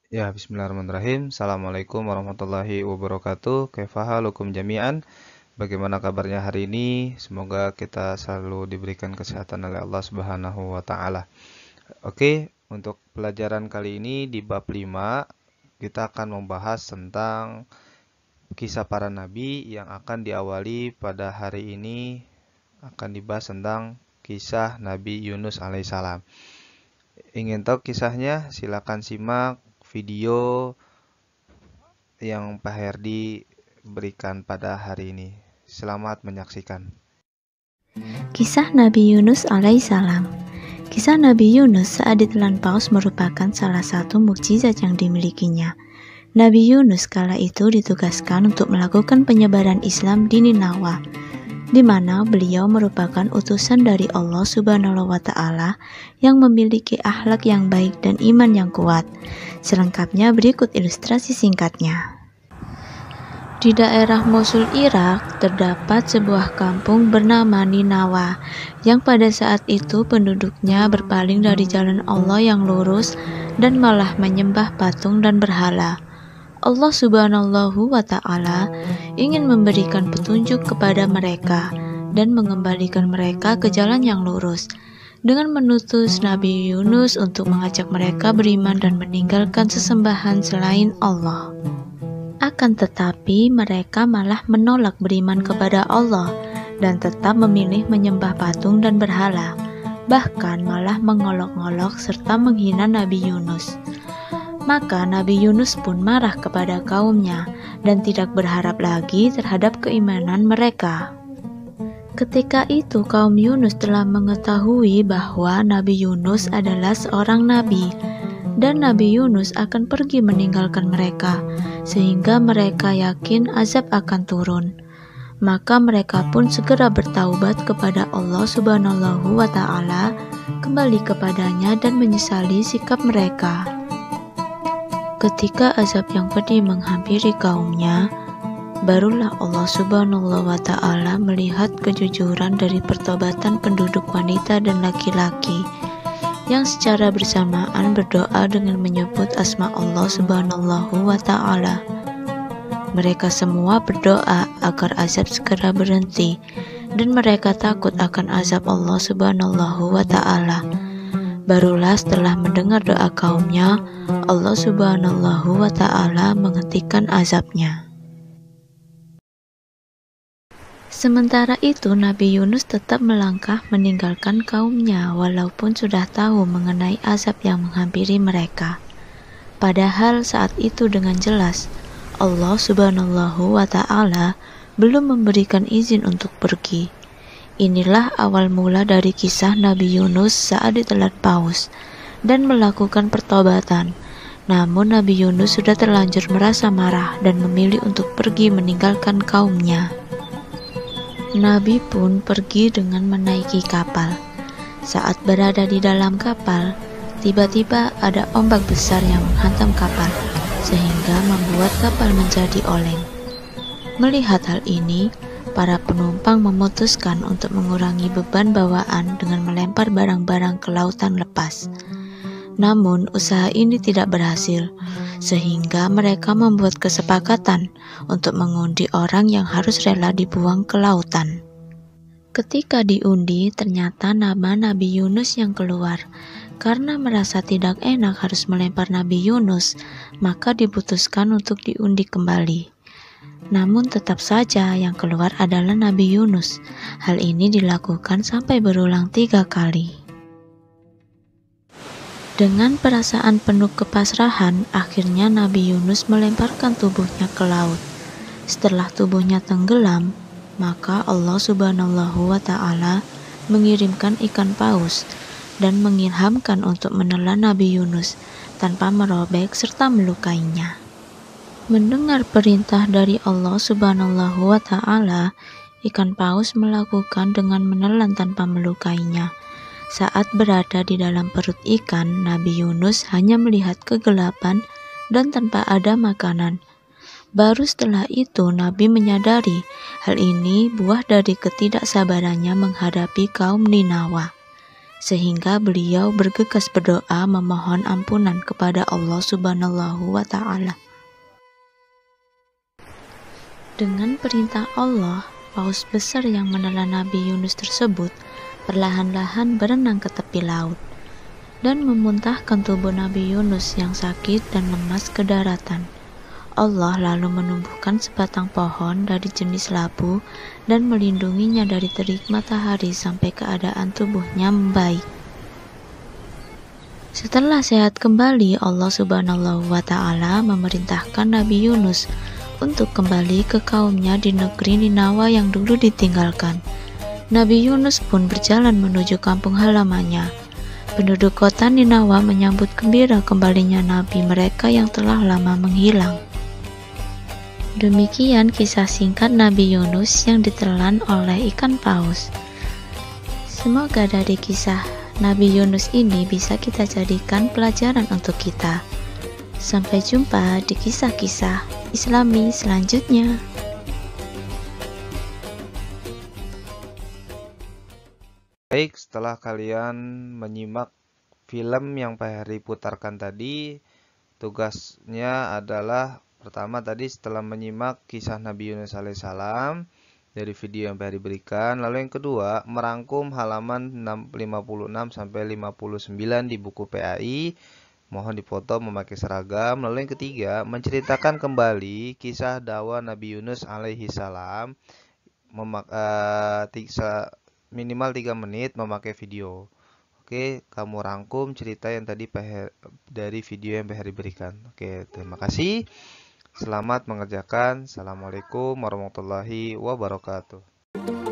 Ya, bismillahirrahmanirrahim. Assalamualaikum warahmatullahi wabarakatuh. Kaifa halukum jami'an? Bagaimana kabarnya hari ini? Semoga kita selalu diberikan kesehatan oleh Allah Subhanahu wa taala. Oke, untuk pelajaran kali ini di bab 5 kita akan membahas tentang kisah para nabi yang akan diawali pada hari ini akan dibahas tentang kisah Nabi Yunus alaihissalam. Ingin tahu kisahnya? Silakan simak video yang Pak Herdi berikan pada hari ini. Selamat menyaksikan. Kisah Nabi Yunus alaihissalam. Kisah Nabi Yunus saat ditelan paus merupakan salah satu mukjizat yang dimilikinya. Nabi Yunus kala itu ditugaskan untuk melakukan penyebaran Islam di Ninawa, di mana beliau merupakan utusan dari Allah Subhanahu wa taala yang memiliki akhlak yang baik dan iman yang kuat. Selengkapnya berikut ilustrasi singkatnya. Di daerah Mosul, Irak, terdapat sebuah kampung bernama Ninawa, yang pada saat itu penduduknya berpaling dari jalan Allah yang lurus dan malah menyembah patung dan berhala. Allah Subhanahu wa ta'ala ingin memberikan petunjuk kepada mereka dan mengembalikan mereka ke jalan yang lurus, dengan menutus Nabi Yunus untuk mengajak mereka beriman dan meninggalkan sesembahan selain Allah. Akan tetapi mereka malah menolak beriman kepada Allah dan tetap memilih menyembah patung dan berhala, bahkan malah mengolok-olok serta menghina Nabi Yunus. Maka Nabi Yunus pun marah kepada kaumnya dan tidak berharap lagi terhadap keimanan mereka. Ketika itu kaum Yunus telah mengetahui bahwa Nabi Yunus adalah seorang nabi, dan Nabi Yunus akan pergi meninggalkan mereka, sehingga mereka yakin azab akan turun. Maka mereka pun segera bertaubat kepada Allah Subhanahu wa ta'ala, kembali kepadanya dan menyesali sikap mereka. Ketika azab yang pedih menghampiri kaumnya, barulah Allah Subhanahu wa ta'ala melihat kejujuran dari pertobatan penduduk wanita dan laki-laki, yang secara bersamaan berdoa dengan menyebut asma Allah Subhanahu wa ta'ala. Mereka semua berdoa agar azab segera berhenti, dan mereka takut akan azab Allah Subhanahu wa ta'ala. Barulah setelah mendengar doa kaumnya, Allah Subhanahu wa ta'ala menghentikan azabnya. Sementara itu Nabi Yunus tetap melangkah meninggalkan kaumnya walaupun sudah tahu mengenai azab yang menghampiri mereka. Padahal saat itu dengan jelas Allah Subhanahu wa ta'ala belum memberikan izin untuk pergi. Inilah awal mula dari kisah Nabi Yunus saat ditelan paus dan melakukan pertobatan. Namun Nabi Yunus sudah terlanjur merasa marah dan memilih untuk pergi meninggalkan kaumnya. Nabi pun pergi dengan menaiki kapal. Saat berada di dalam kapal, tiba-tiba ada ombak besar yang menghantam kapal, sehingga membuat kapal menjadi oleng. Melihat hal ini, para penumpang memutuskan untuk mengurangi beban bawaan dengan melempar barang-barang ke lautan lepas. Namun usaha ini tidak berhasil, sehingga mereka membuat kesepakatan untuk mengundi orang yang harus rela dibuang ke lautan. Ketika diundi, ternyata nama Nabi Yunus yang keluar. Karena merasa tidak enak harus melempar Nabi Yunus, maka diputuskan untuk diundi kembali. Namun tetap saja yang keluar adalah Nabi Yunus. Hal ini dilakukan sampai berulang 3 kali. Dengan perasaan penuh kepasrahan, akhirnya Nabi Yunus melemparkan tubuhnya ke laut. Setelah tubuhnya tenggelam, maka Allah Subhanahu wa ta'ala mengirimkan ikan paus dan mengilhamkan untuk menelan Nabi Yunus tanpa merobek serta melukainya. Mendengar perintah dari Allah Subhanahu wa ta'ala, ikan paus melakukan dengan menelan tanpa melukainya. Saat berada di dalam perut ikan, Nabi Yunus hanya melihat kegelapan dan tanpa ada makanan. Baru setelah itu Nabi menyadari hal ini buah dari ketidaksabarannya menghadapi kaum Ninawa. sehingga beliau bergegas berdoa memohon ampunan kepada Allah Subhanahu wa Ta'ala. Dengan perintah Allah, paus besar yang menelan Nabi Yunus tersebut perlahan-lahan berenang ke tepi laut dan memuntahkan tubuh Nabi Yunus yang sakit dan lemas ke daratan. Allah lalu menumbuhkan sebatang pohon dari jenis labu dan melindunginya dari terik matahari sampai keadaan tubuhnya membaik. Setelah sehat kembali, Allah Subhanahu wa Ta'ala memerintahkan Nabi Yunus untuk kembali ke kaumnya di negeri Ninawa yang dulu ditinggalkan. Nabi Yunus pun berjalan menuju kampung halamannya. Penduduk kota Ninawa menyambut gembira kembalinya Nabi mereka yang telah lama menghilang. Demikian kisah singkat Nabi Yunus yang ditelan oleh ikan paus. Semoga dari kisah Nabi Yunus ini bisa kita jadikan pelajaran untuk kita. Sampai jumpa di kisah-kisah Islami selanjutnya. Baik, setelah kalian menyimak film yang Pak Heri putarkan tadi, tugasnya adalah pertama tadi setelah menyimak kisah Nabi Yunus alaihissalam dari video yang Pak Heri berikan, lalu yang kedua merangkum halaman 56 sampai 59 di buku PAI, mohon dipoto memakai seragam. Lalu yang ketiga menceritakan kembali kisah dakwah Nabi Yunus alaihissalam minimal 3 menit memakai video. Oke, kamu rangkum cerita yang tadi dari video yang Pak Heri berikan. Oke, terima kasih. Selamat mengerjakan. Assalamualaikum warahmatullahi wabarakatuh.